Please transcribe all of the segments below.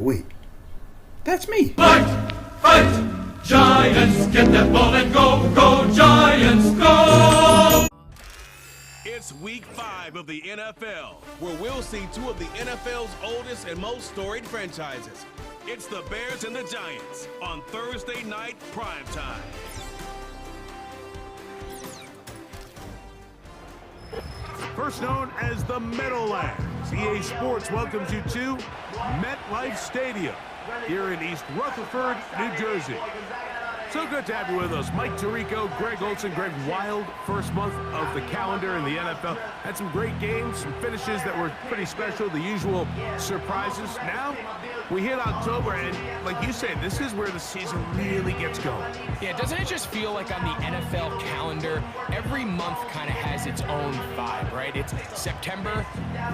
wait, that's me. Fight! Fight! Giants, get that ball and go! Go Giants, go! It's week 5 of the NFL, where we'll see two of the NFL's oldest and most storied franchises. It's the Bears and the Giants on Thursday night primetime. First known as the Meadowlands, EA Sports welcomes you to MetLife Stadium here in East Rutherford, New Jersey. So good to have you with us. Mike Tirico, Greg Olson, Greg Wild, first month of the calendar in the NFL. Had some great games, some finishes that were pretty special, the usual surprises. Now, we hit October, and like you said, this is where the season really gets going. Yeah, doesn't it just feel like on the NFL calendar, every month kind of has its own vibe, right? It's September,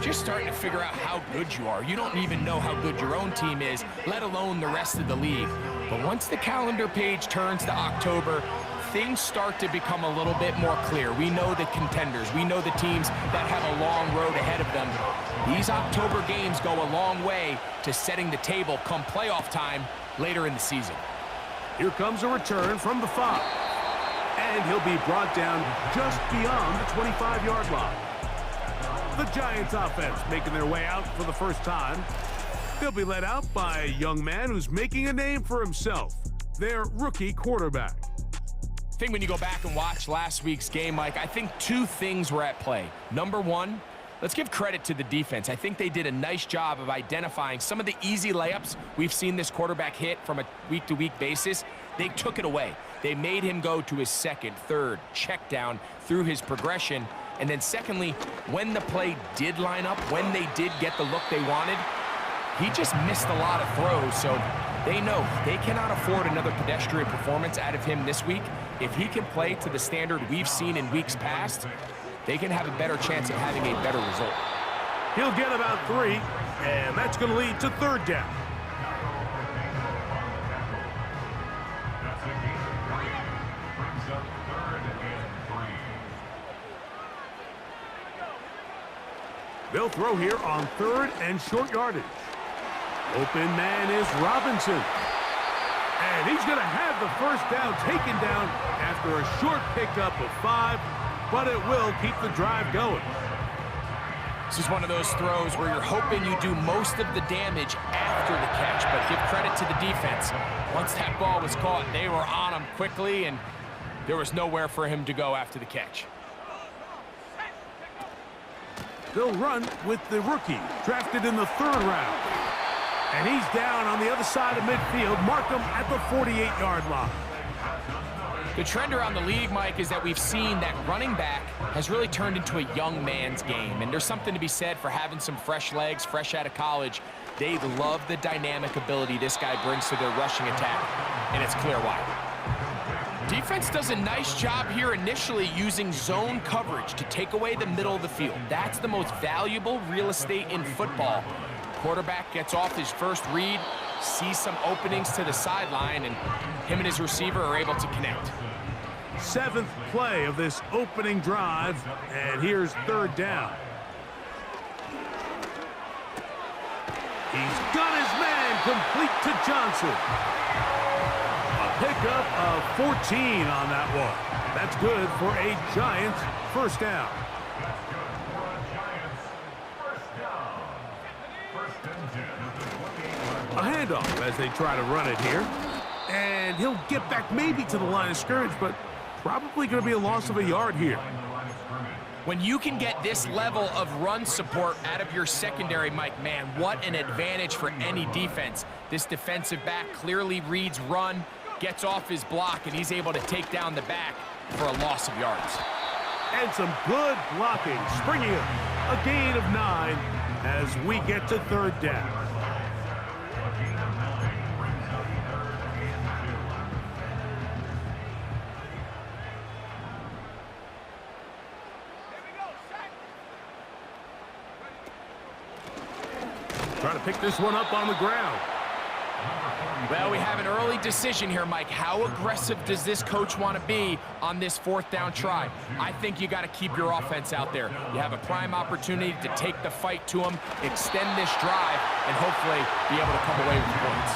just starting to figure out how good you are. You don't even know how good your own team is, let alone the rest of the league. But once the calendar page turns to October, things start to become a little bit more clear. We know the contenders. We know the teams that have a long road ahead of them. These October games go a long way to setting the table come playoff time later in the season. Here comes a return from the 5. And he'll be brought down just beyond the 25-yard line. The Giants offense making their way out for the first time. They'll be led out by a young man who's making a name for himself, their rookie quarterback. I think when you go back and watch last week's game, Mike, I think two things were at play. Number one, let's give credit to the defense. I think they did a nice job of identifying some of the easy layups we've seen this quarterback hit from a week-to-week basis. They took it away. They made him go to his second, third, check down through his progression. And then secondly, when the play did line up, when they did get the look they wanted, he just missed a lot of throws, so they know they cannot afford another pedestrian performance out of him this week. If he can play to the standard we've seen in weeks past, they can have a better chance of having a better result. He'll get about 3, and that's going to lead to third down. They'll throw here on 3rd and short yardage. Open man is Robinson. And he's going to have the first down taken down after a short pickup of 5, but it will keep the drive going. This is one of those throws where you're hoping you do most of the damage after the catch, but give credit to the defense. Once that ball was caught, they were on him quickly, and there was nowhere for him to go after the catch. They'll run with the rookie, drafted in the 3rd round. And he's down on the other side of midfield. Mark him at the 48-yard line. The trend around the league, Mike, is that we've seen that running back has really turned into a young man's game. And there's something to be said for having some fresh legs, fresh out of college. They love the dynamic ability this guy brings to their rushing attack, and it's clear why. Defense does a nice job here initially using zone coverage to take away the middle of the field. That's the most valuable real estate in football. Quarterback gets off his first read, sees some openings to the sideline, and him and his receiver are able to connect. 7th play of this opening drive, and here's 3rd down. He's got his man complete to Johnson. A pickup of 14 on that one. That's good for a Giants first down. A handoff as they try to run it here. And he'll get back maybe to the line of scrimmage, but probably going to be a loss of a yard here. When you can get this level of run support out of your secondary, Mike, man, what an advantage for any defense. This defensive back clearly reads run, gets off his block, and he's able to take down the back for a loss of yards. And some good blocking, springing up a gain of 9 as we get to 3rd down. Trying to pick this one up on the ground. Well, we have an early decision here, Mike. How aggressive does this coach want to be on this fourth down try? I think you got to keep your offense out there. You have a prime opportunity to take the fight to them, extend this drive, and hopefully be able to come away with points.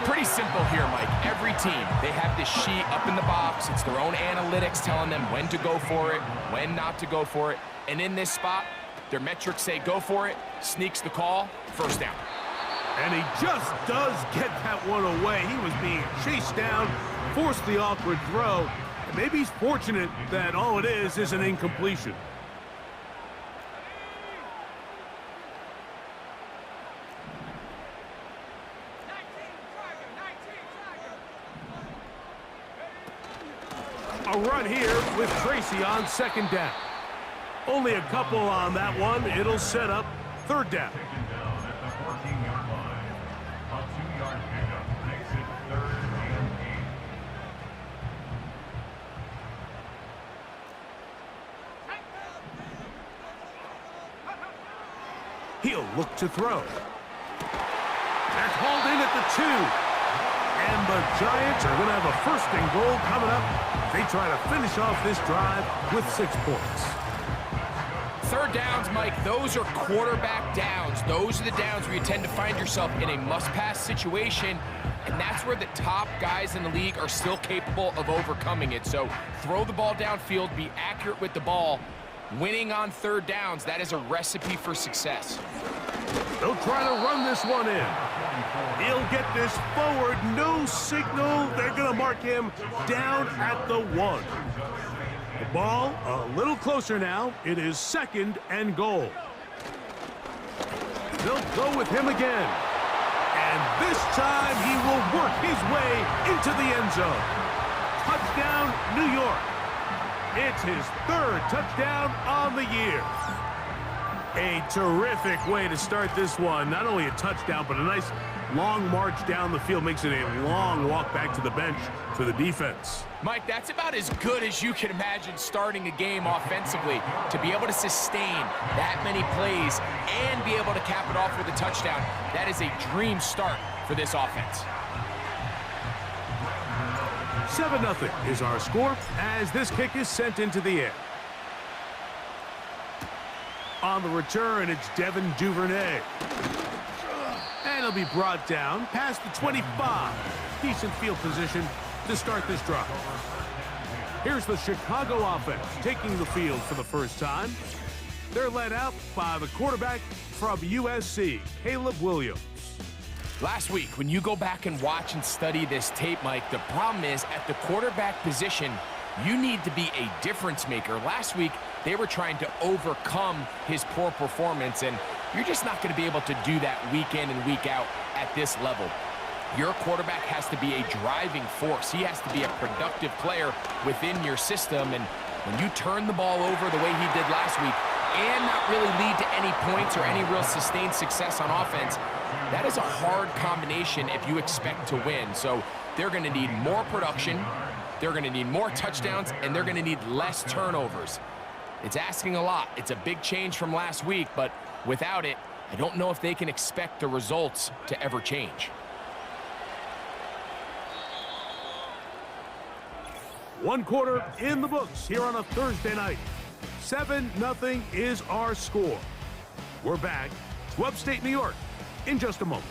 Pretty simple here, Mike. Every team, they have this sheet up in the box. It's their own analytics telling them when to go for it, when not to go for it. And in this spot, their metrics say go for it, sneaks the call, first down. And he just does get that one away. He was being chased down, forced the awkward throw. And maybe he's fortunate that all it is an incompletion. A run here with Tracy on second down. Only a couple on that one. It'll set up third down. He'll look to throw. That's hauled in at the 2. And the Giants are going to have a first and goal coming up. They try to finish off this drive with 6 points. Third downs, Mike, those are quarterback downs. Those are the downs where you tend to find yourself in a must-pass situation, and that's where the top guys in the league are still capable of overcoming it. So throw the ball downfield, be accurate with the ball. Winning on third downs, that is a recipe for success. They'll try to run this one in. He'll get this forward, no signal. They're going to mark him down at the 1. The ball a little closer now. It is second and goal. They'll go with him again. And this time he will work his way into the end zone. Touchdown, New York. It's his 3rd touchdown on the year. A terrific way to start this one. Not only a touchdown, but a nice long march down the field. Makes it a long walk back to the bench for the defense. Mike, that's about as good as you can imagine starting a game offensively. To be able to sustain that many plays and be able to cap it off with a touchdown, that is a dream start for this offense. 7-0 is our score as this kick is sent into the air. On the return, it's Devin Duvernay. And he'll be brought down past the 25. Decent field position to start this drive. Here's the Chicago offense taking the field for the first time. They're led out by the quarterback from USC, Caleb Williams. Last week, when you go back and watch and study this tape, Mike, the problem is at the quarterback position, you need to be a difference maker. Last week, they were trying to overcome his poor performance, and you're just not going to be able to do that week in and week out at this level. Your quarterback has to be a driving force. He has to be a productive player within your system, and when you turn the ball over the way he did last week and not really lead to any points or any real sustained success on offense, that is a hard combination if you expect to win. So they're going to need more production, they're going to need more touchdowns, and they're going to need less turnovers. It's asking a lot. It's a big change from last week, but without it, I don't know if they can expect the results to ever change. One quarter in the books here on a Thursday night. 7-0 is our score. We're back to upstate New York in just a moment.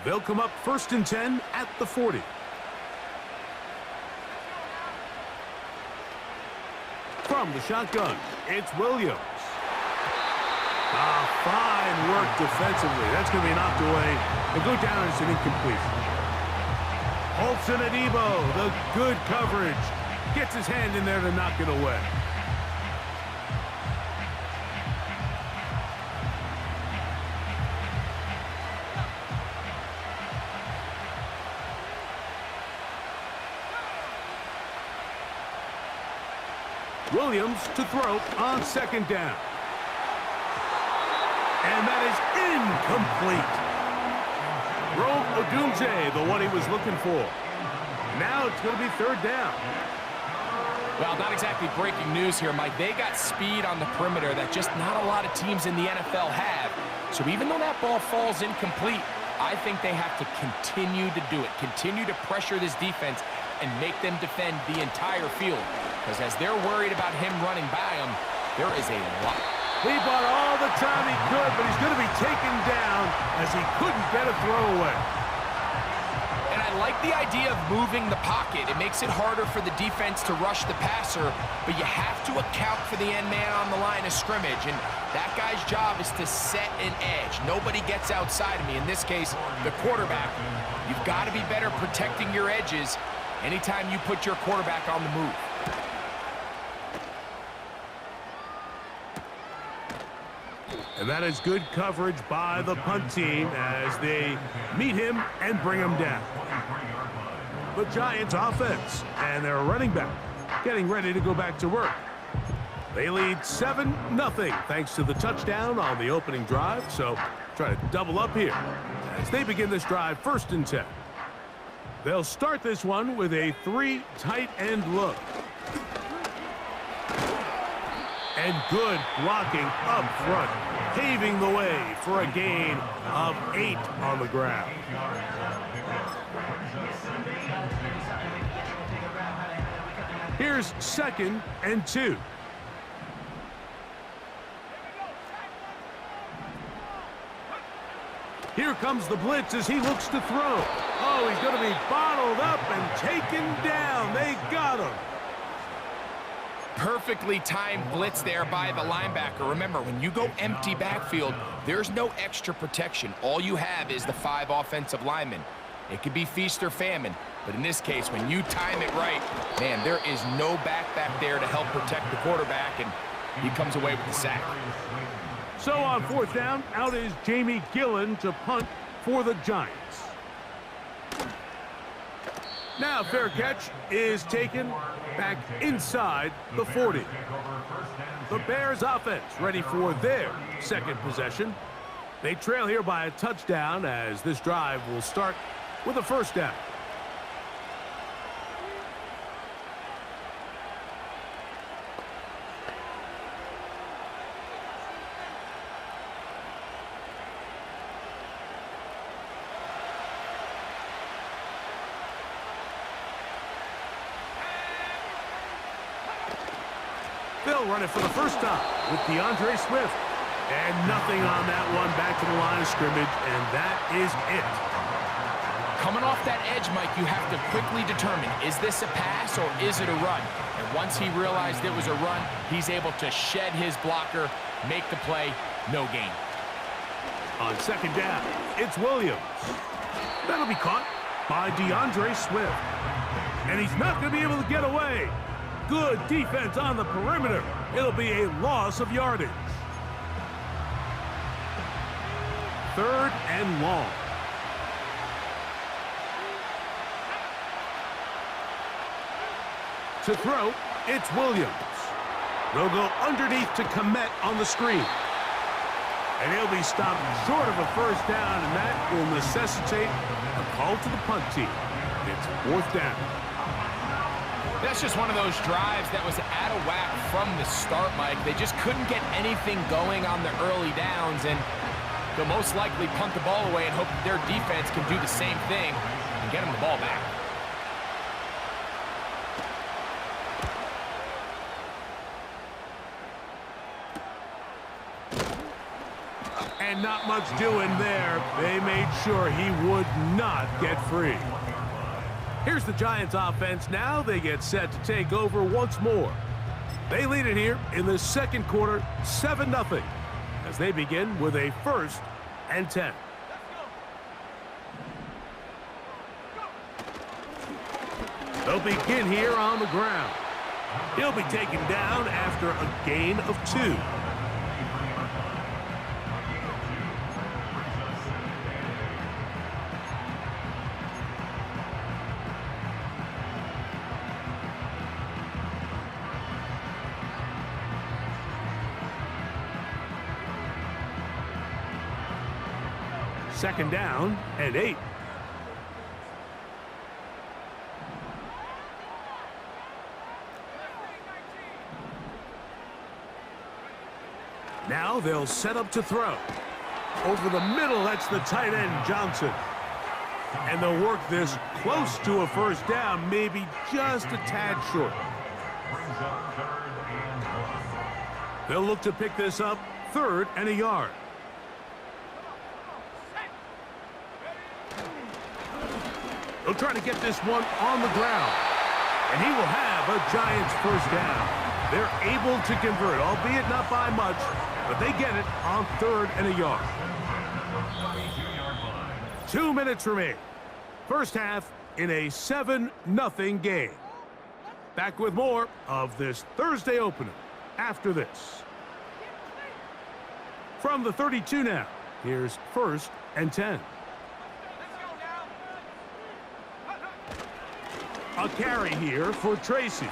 They'll come up 1st and 10 at the 40. From the shotgun, it's Williams. Fine work defensively. That's going to be knocked away and go down as an incompletion. Olsen and Ebo, the good coverage. Gets his hand in there to knock it away. Williams to throw on 2nd down. And that is incomplete. Rome Odunze, the one he was looking for. Now it's going to be third down. Well, not exactly breaking news here, Mike. They got speed on the perimeter that just not a lot of teams in the NFL have. So even though that ball falls incomplete, I think they have to continue to do it, continue to pressure this defense and make them defend the entire field. Because as they're worried about him running by them, there is a lot. He bought all the time he could, but he's going to be taken down as he couldn't get a throwaway. And I like the idea of moving the pocket. It makes it harder for the defense to rush the passer, but you have to account for the end man on the line of scrimmage. And that guy's job is to set an edge. Nobody gets outside of me. In this case, the quarterback. You've got to be better protecting your edges anytime you put your quarterback on the move. And that is good coverage by the punt team as they meet him and bring him down. The Giants offense and their running back getting ready to go back to work. They lead 7-0 thanks to the touchdown on the opening drive. So try to double up here as they begin this drive 1st and 10. They'll start this one with a 3 tight end look. And good blocking up front, paving the way for a gain of 8 on the ground. Here's 2nd and 2. Here comes the blitz as he looks to throw. Oh, he's going to be bottled up and taken down. They got him. Perfectly timed blitz there by the linebacker. Remember, when you go empty backfield, there's no extra protection. All you have is the 5 offensive linemen. It could be feast or famine, but in this case, when you time it right, man, there is no back there to help protect the quarterback, and he comes away with the sack. So on 4th down, out is Jamie Gillen to punt for the Giants. Now fair catch is taken back inside the 40. The Bears offense ready for their 2nd possession. They trail here by a touchdown as this drive will start with a 1st down. They'll run it for the 1st time with DeAndre Swift. And nothing on that one, back to the line of scrimmage, and that is it. Coming off that edge, Mike, you have to quickly determine, is this a pass or is it a run? And once he realized it was a run, he's able to shed his blocker, make the play, no gain. On 2nd down, it's Williams. That'll be caught by DeAndre Swift. And he's not going to be able to get away. Good defense on the perimeter. It'll be a loss of yardage. 3rd and long. To throw, it's Williams. They'll go underneath to Komet on the screen. And he'll be stopped short of a 1st down, and that will necessitate a call to the punt team. It's 4th down. That's just one of those drives that was out of whack from the start, Mike. They just couldn't get anything going on the early downs, and they'll most likely punt the ball away and hope that their defense can do the same thing and get them the ball back. And not much doing there. They made sure he would not get free. Here's the Giants offense now. They get set to take over once more. They lead it here in the 2nd quarter, 7-0, as they begin with a 1st and 10. They'll begin here on the ground. He'll be taken down after a gain of 2. Second down and 8. Now they'll set up to throw. Over the middle, that's the tight end, Johnson. And they'll work this close to a first down, maybe just a tad short. They'll look to pick this up, 3rd and a yard. They'll try to get this one on the ground. And he will have a Giants first down. They're able to convert, albeit not by much, but they get it on 3rd and a yard. 2 minutes remain. First half in a 7-0 game. Back with more of this Thursday opener after this. From the 32 now, here's 1st and 10. A carry here for Tracy.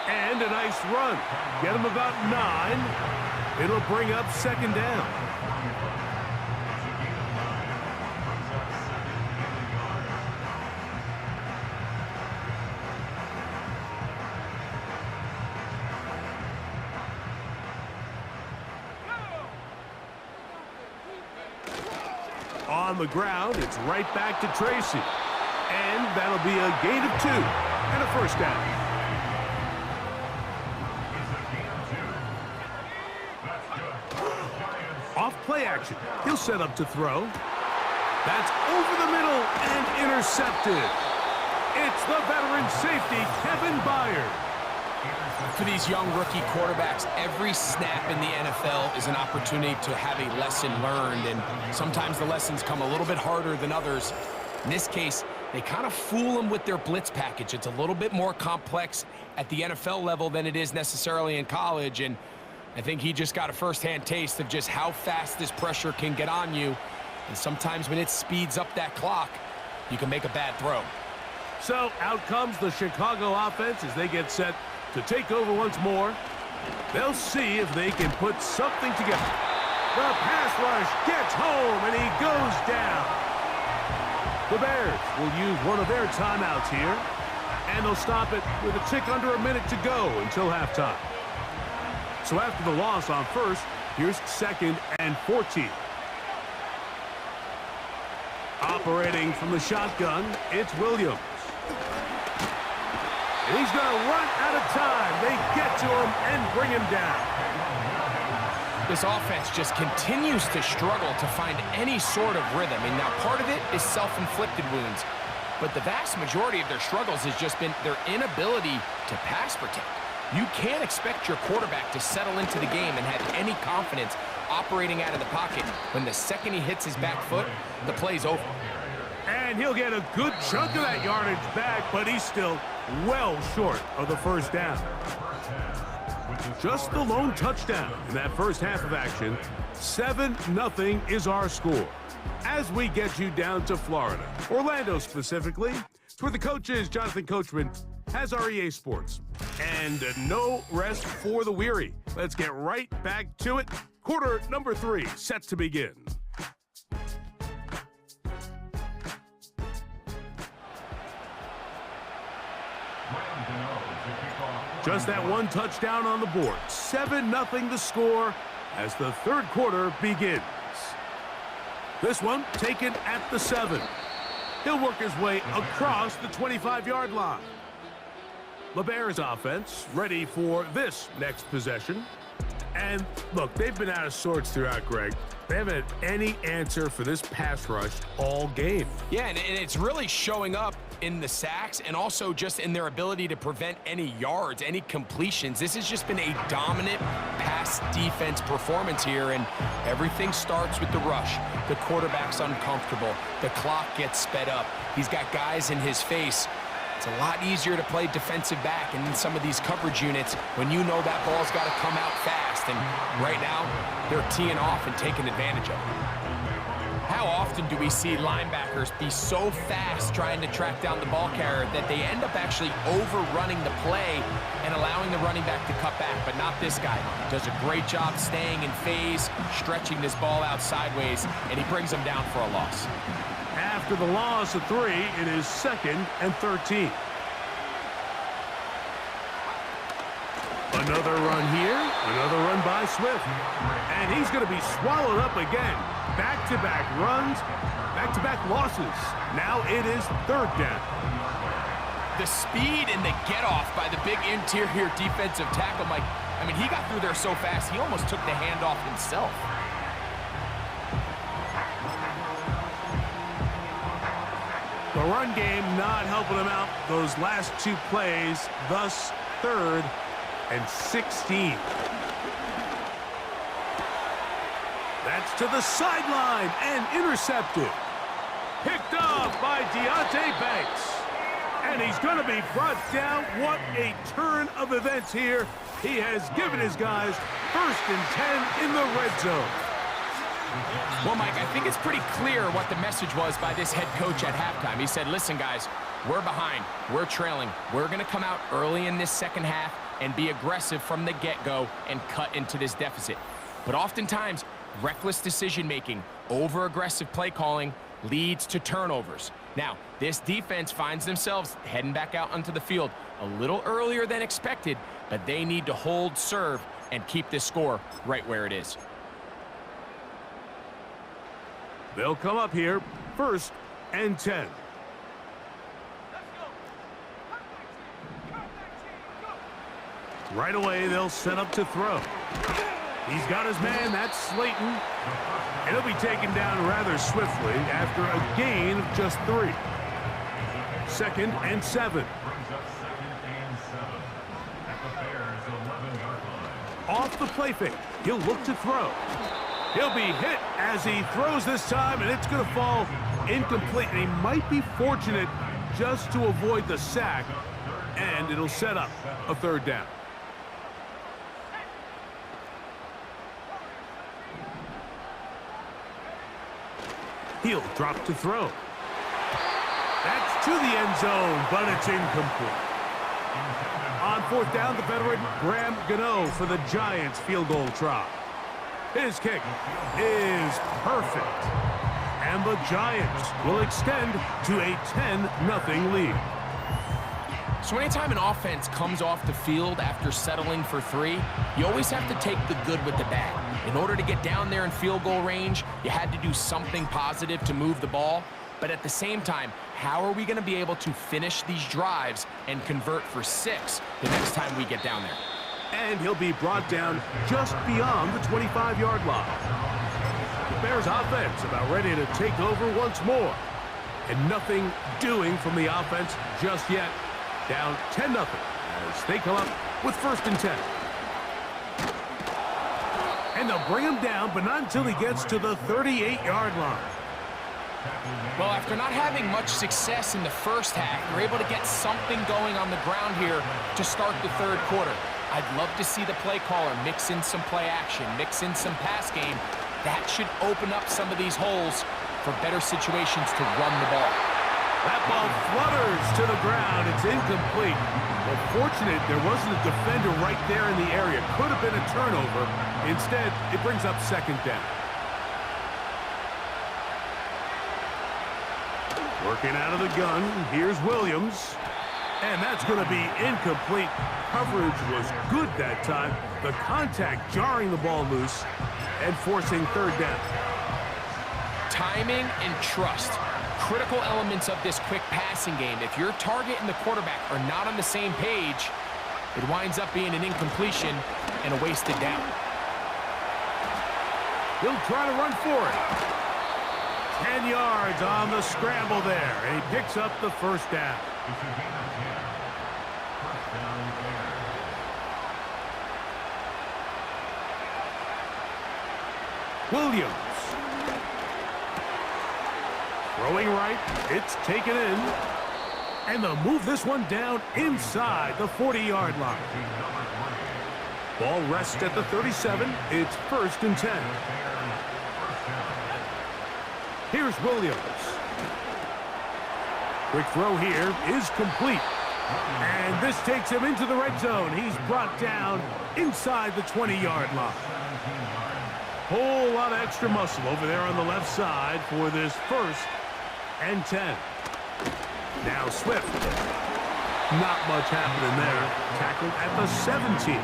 And a nice run. Get him about 9. It'll bring up 2nd down. On the ground, it's right back to Tracy. And that'll be a gain of 2 and a first down. Off play action. He'll set up to throw. That's over the middle and intercepted. It's the veteran safety, Kevin Byard. For these young rookie quarterbacks, every snap in the NFL is an opportunity to have a lesson learned, and sometimes the lessons come a little bit harder than others. In this case, they kind of fool them with their blitz package. It's a little bit more complex at the NFL level than it is necessarily in college, and I think he just got a first-hand taste of just how fast this pressure can get on you, and sometimes when it speeds up that clock, you can make a bad throw. So out comes the Chicago offense as they get set to take over once more. They'll see if they can put something together. The pass rush gets home, and he goes down. The Bears will use one of their timeouts here, and they'll stop it with a tick under a minute to go until halftime. So after the loss on 1st, here's 2nd and 14. Operating from the shotgun, it's Williams. And he's going to run out of time. They get to him and bring him down. This offense just continues to struggle to find any sort of rhythm. And now part of it is self-inflicted wounds. But the vast majority of their struggles has just been their inability to pass protect. You can't expect your quarterback to settle into the game and have any confidence operating out of the pocket. When the second he hits his back foot, the play's over. And he'll get a good chunk of that yardage back, but he's still well short of the first down. Just the lone touchdown in that first half of action. 7-0 is our score. As we get you down to Florida, Orlando specifically, it's where the coach is, Jonathan Coachman, has our EA Sports. And no rest for the weary. Let's get right back to it. Quarter number 3 set to begin. Just that one touchdown on the board. 7-0 the score as the 3rd quarter begins. This one taken at the 7. He'll work his way across the 25-yard line. The Bears offense ready for this next possession. And look, they've been out of sorts throughout, Greg. They haven't had any answer for this pass rush all game. Yeah, and it's really showing up in the sacks and also just in their ability to prevent any yards, any completions. This has just been a dominant pass defense performance here, and everything starts with the rush. The quarterback's uncomfortable. The clock gets sped up. He's got guys in his face. It's a lot easier to play defensive back and in some of these coverage units when you know that ball's got to come out fast. And right now, they're teeing off and taking advantage of it. How often do we see linebackers be so fast trying to track down the ball carrier that they end up actually overrunning the play and allowing the running back to cut back? But not this guy. Does a great job staying in phase, stretching this ball out sideways, and he brings them down for a loss. After the loss of 3, it is 2nd and 13. A Another run here, another run by Swift. And he's going to be swallowed up again. Back-to-back runs, back-to-back losses. Now it is third down. The speed and the get-off by the big interior defensive tackle, Mike. I mean, he got through there so fast, he almost took the handoff himself. The run game not helping him out those last two plays, thus 3rd and 16. That's to the sideline and intercepted. Picked off by Deonte Banks. And he's going to be brought down. What a turn of events here. He has given his guys 1st and 10 in the red zone. Well, Mike, I think it's pretty clear what the message was by this head coach at halftime. He said, listen, guys, we're behind. We're trailing. We're going to come out early in this second half and be aggressive from the get-go and cut into this deficit. But oftentimes, reckless decision-making, over-aggressive play calling leads to turnovers. Now, this defense finds themselves heading back out onto the field a little earlier than expected, but they need to hold serve and keep this score right where it is. They'll come up here, 1st and 10. Right away, they'll set up to throw. He's got his man, that's Slayton. And he'll be taken down rather swiftly after a gain of just 3. 2nd and 7. Off the play fake, he'll look to throw. He'll be hit as he throws this time, and it's going to fall incomplete. And he might be fortunate just to avoid the sack, and it'll set up a 3rd down. He'll drop to throw. That's to the end zone, but it's incomplete. On 4th down, the veteran Graham Gano for the Giants field goal try. His kick is perfect. And the Giants will extend to a 10-0 lead. So anytime an offense comes off the field after settling for 3, you always have to take the good with the bad. In order to get down there in field goal range, you had to do something positive to move the ball. But at the same time, how are we going to be able to finish these drives and convert for 6 the next time we get down there? And he'll be brought down just beyond the 25-yard line. The Bears offense about ready to take over once more. And nothing doing from the offense just yet. Down 10-0 as they come up with 1st and 10. And they'll bring him down, but not until he gets to the 38-yard line. Well, after not having much success in the first half, they're able to get something going on the ground here to start the 3rd quarter. I'd love to see the play caller mix in some play action, mix in some pass game. That should open up some of these holes for better situations to run the ball. That ball flutters to the ground. It's incomplete. Well, fortunate there wasn't a defender right there in the area. Could have been a turnover. Instead, it brings up 2nd down. Working out of the gun, here's Williams. And that's going to be incomplete. Coverage was good that time. The contact jarring the ball loose and forcing 3rd down. Timing and trust. Critical elements of this quick passing game. If your target and the quarterback are not on the same page, it winds up being an incompletion and a wasted down. He'll try to run for it. 10 yards on the scramble there, and he picks up the 1st down. Williams. Throwing right, it's taken in. And they'll move this one down inside the 40-yard line. Ball rests at the 37. It's 1st and 10. Here's Williams. Quick throw here is complete. And this takes him into the red zone. He's brought down inside the 20-yard line. Whole lot of extra muscle over there on the left side for this 1st and 10. Now Swift. Not much happening there. Tackled at the 17.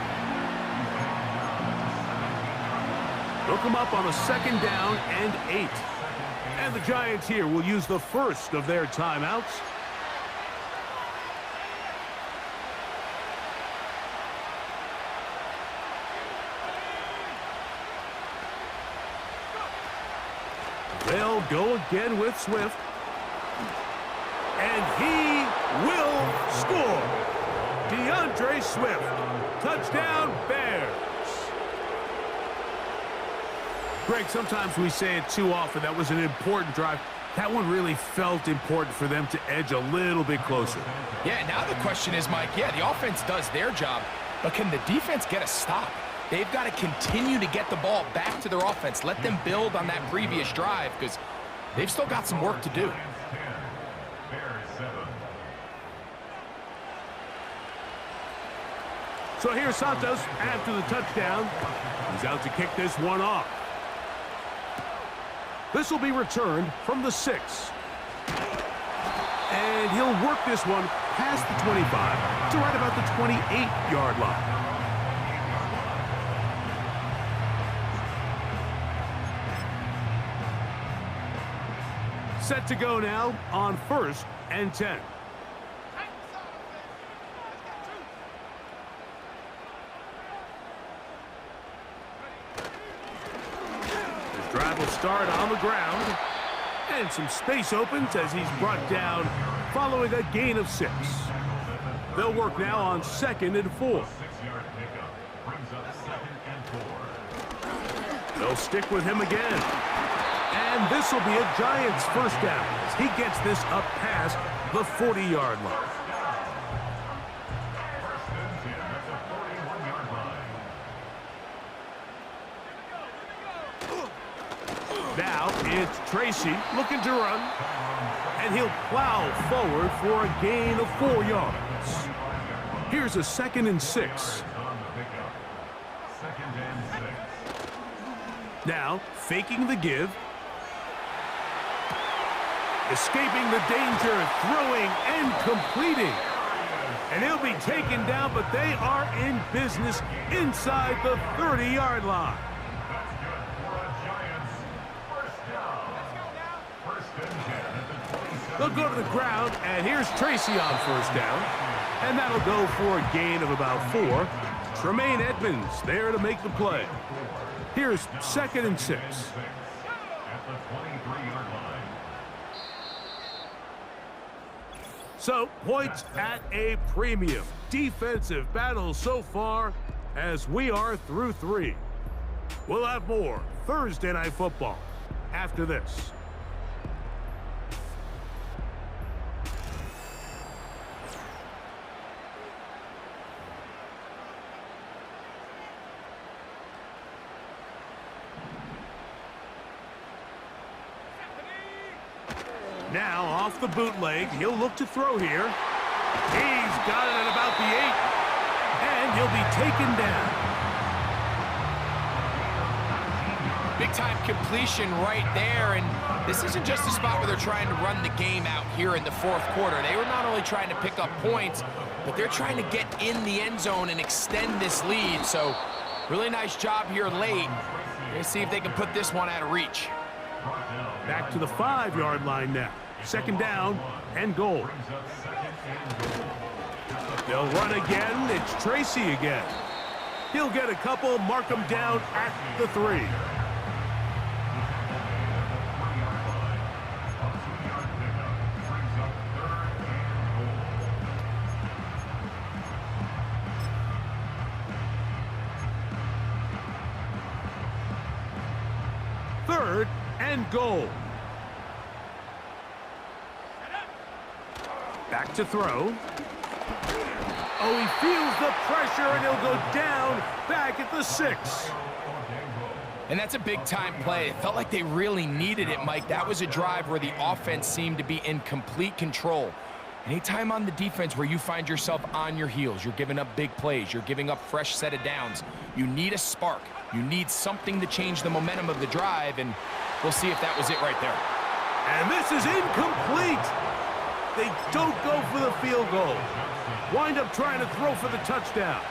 They'll come up on a 2nd down and 8. And the Giants here will use the first of their timeouts. They'll go again with Swift. And he will score. DeAndre Swift. Touchdown, Bears. Greg, sometimes we say it too often. That was an important drive. That one really felt important for them to edge a little bit closer. Yeah, now the question is, Mike, yeah, the offense does their job, but can the defense get a stop? They've got to continue to get the ball back to their offense. Let them build on that previous drive because they've still got some work to do. So here's Santos after the touchdown. He's out to kick this one off. This will be returned from the 6. And he'll work this one past the 25 to right about the 28-yard line. Set to go now on 1st and 10. Drive will start on the ground. And some space opens as he's brought down following a gain of 6. They'll work now on 2nd and 4. They'll stick with him again. And this will be a Giants first down as he gets this up past the 40-yard line. Now it's Tracy looking to run, and he'll plow forward for a gain of 4 yards. Here's a 2nd and 6. Now faking the give, escaping the danger, throwing and completing. And he'll be taken down, but they are in business inside the 30-yard line. They'll go to the ground, and here's Tracy on first down. And that'll go for a gain of about 4. Tremaine Edmonds there to make the play. Here's 2nd and 6. So, points at a premium. Defensive battle so far as we are through 3. We'll have more Thursday Night Football after this. Now off the bootleg, he'll look to throw here. He's got it at about the 8, and he'll be taken down. Big-time completion right there, and this isn't just a spot where they're trying to run the game out here in the 4th quarter. They were not only trying to pick up points, but they're trying to get in the end zone and extend this lead. So really nice job here late. Let's see if they can put this one out of reach. Back to the 5-yard line now. 2nd down and goal. They'll run again. It's Tracy again. He'll get a couple, mark him down at the 3. Third and goal. Back to throw. Oh, he feels the pressure, and he'll go down back at the 6. And that's a big-time play. It felt like they really needed it, Mike. That was a drive where the offense seemed to be in complete control. Anytime on the defense where you find yourself on your heels, you're giving up big plays, you're giving up fresh set of downs, you need a spark. You need something to change the momentum of the drive, and we'll see if that was it right there. And this is incomplete. They don't go for the field goal. Wind up trying to throw for the touchdown.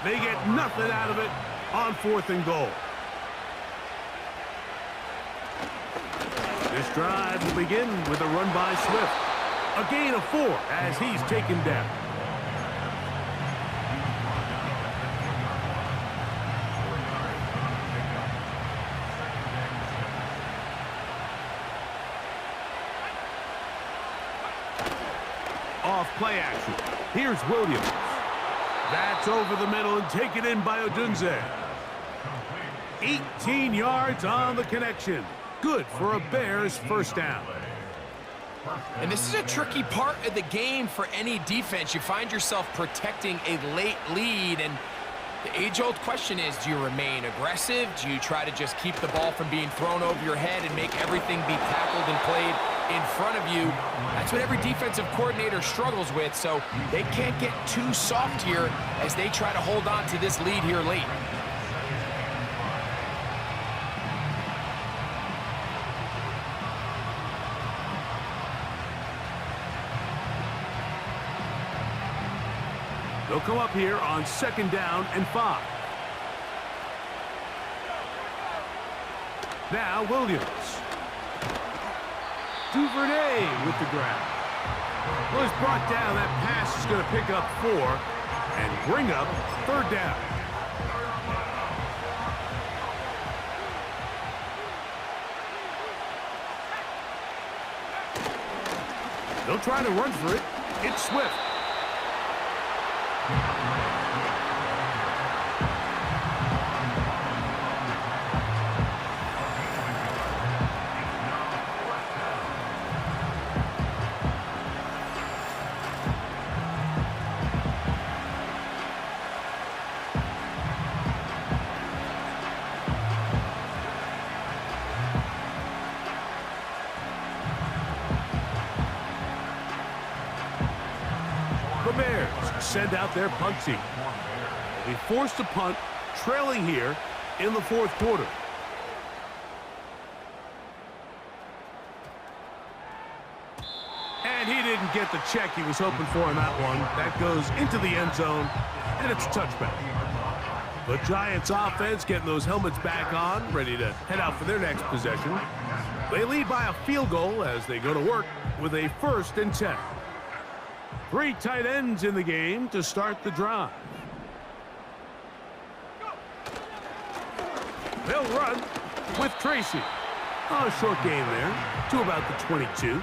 They get nothing out of it on 4th and goal. This drive will begin with a run by Swift. A gain of 4 as he's taken down. Off play action. Here's Williams. That's over the middle and taken in by Odunze. 18 yards on the connection. Good for a Bears first down. And this is a tricky part of the game for any defense. You find yourself protecting a late lead, and the age-old question is, do you remain aggressive? Do you try to just keep the ball from being thrown over your head and make everything be tackled and played in front of you? That's what every defensive coordinator struggles with, so they can't get too soft here as they try to hold on to this lead here late. They'll come up here on 2nd down and 5. Now Williams. Duvernay with the grab. Well, he's brought down. That pass is going to pick up 4 and bring up 3rd down. They'll try to run for it. It's Swift. The Bears send out their punt team. They forced to punt, trailing here in the 4th quarter. And he didn't get the check he was hoping for on that one. That goes into the end zone, and it's a touchback. The Giants offense getting those helmets back on, ready to head out for their next possession. They lead by a field goal as they go to work with a 1st and 10. 3 tight ends in the game to start the drive. They'll run with Tracy. Oh, a short gain there to about the 22.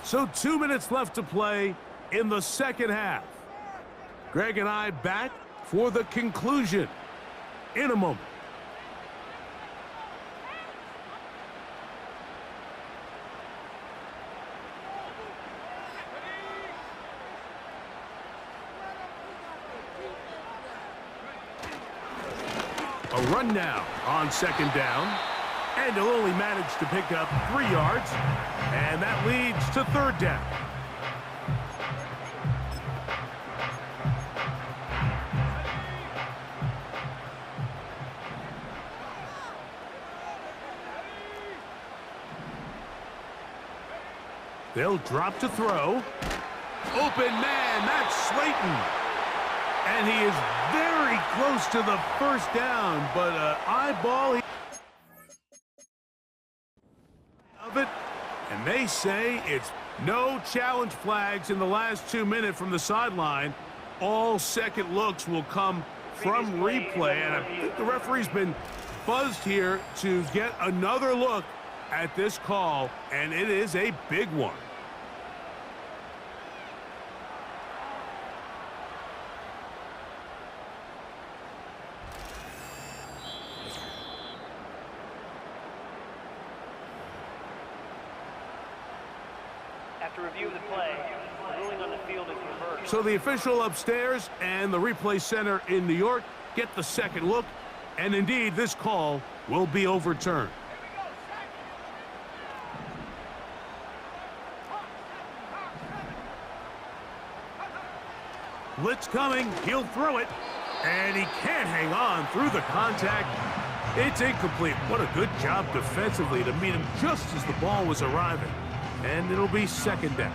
So 2 minutes left to play in the 2nd half. Greg and I back for the conclusion in a moment. A run now on 2nd down. And he'll only manage to pick up 3 yards. And that leads to 3rd down. They'll drop to throw. Open man, that's Slayton. And he is very close to the 1st down, but eyeball of it. And they say it's no challenge flags in the last 2 minutes from the sideline. All second looks will come from replay. And I think the referee's been buzzed here to get another look at this call, and it is a big one. After review of the play, the ruling on the field is reversed. So the official upstairs and the replay center in New York get the second look, and indeed this call will be overturned. Blitz coming. He'll throw it. And he can't hang on through the contact. It's incomplete. What a good job defensively to meet him just as the ball was arriving. And it'll be second down.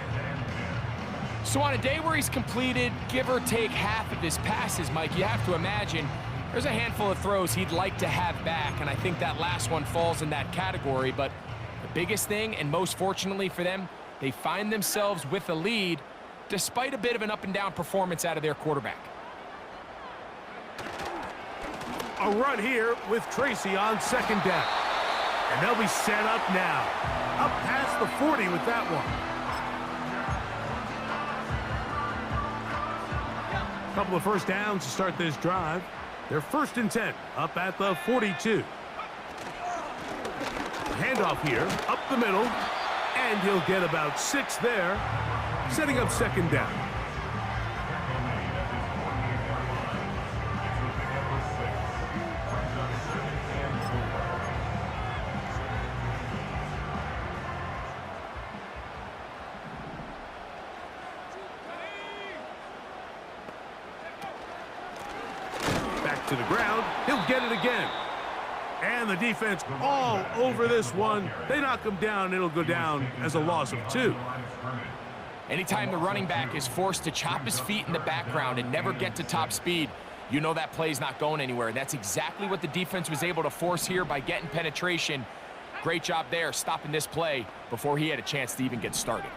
So on a day where he's completed, give or take half of his passes, Mike, you have to imagine there's a handful of throws he'd like to have back, and I think that last one falls in that category. But the biggest thing, and most fortunately for them, they find themselves with a lead despite a bit of an up-and-down performance out of their quarterback. A run here with Tracy on second down. And they'll be set up now. Up past the 40 with that one. Couple of first downs to start this drive. They're 1st and 10, up at the 42. Handoff here, up the middle, and he'll get about 6 there, setting up second down. To the ground, he'll get it again. And the defense all over this one. They knock him down, it'll go down as a loss of 2. Anytime the running back is forced to chop his feet in the background and never get to top speed, you know that play's not going anywhere. That's exactly what the defense was able to force here by getting penetration. Great job there, stopping this play before he had a chance to even get started.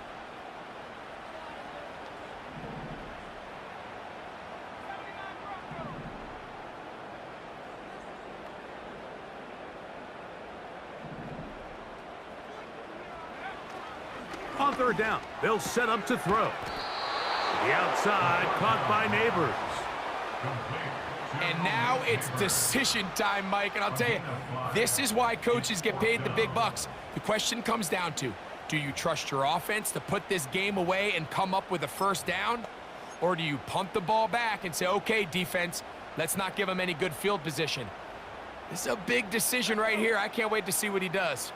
On third down, they'll set up to throw. The outside, caught by Neighbors. And now it's decision time, Mike. And I'll tell you, this is why coaches get paid the big bucks. The question comes down to, do you trust your offense to put this game away and come up with a first down? Or do you punt the ball back and say, okay, defense, let's not give him any good field position? This is a big decision right here. I can't wait to see what he does.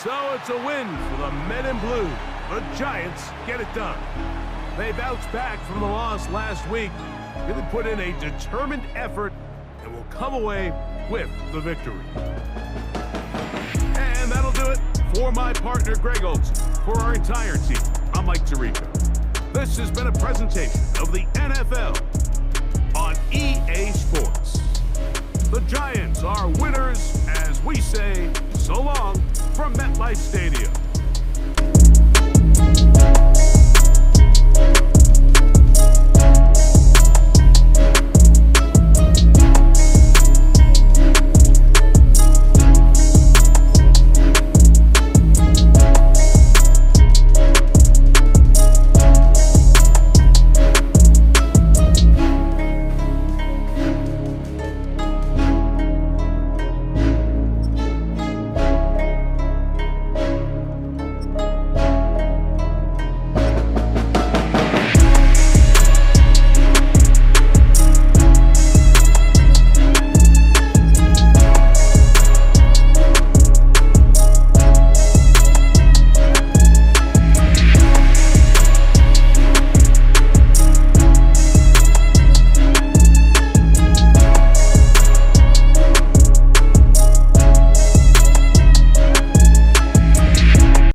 So it's a win for the Men in Blue. The Giants get it done. They bounced back from the loss last week. Really put in a determined effort and will come away with the victory. And that'll do it for my partner, Greg Olson. For our entire team, I'm Mike Tirico. This has been a presentation of the NFL on EA Sports. The Giants are winners as we say so long from MetLife Stadium.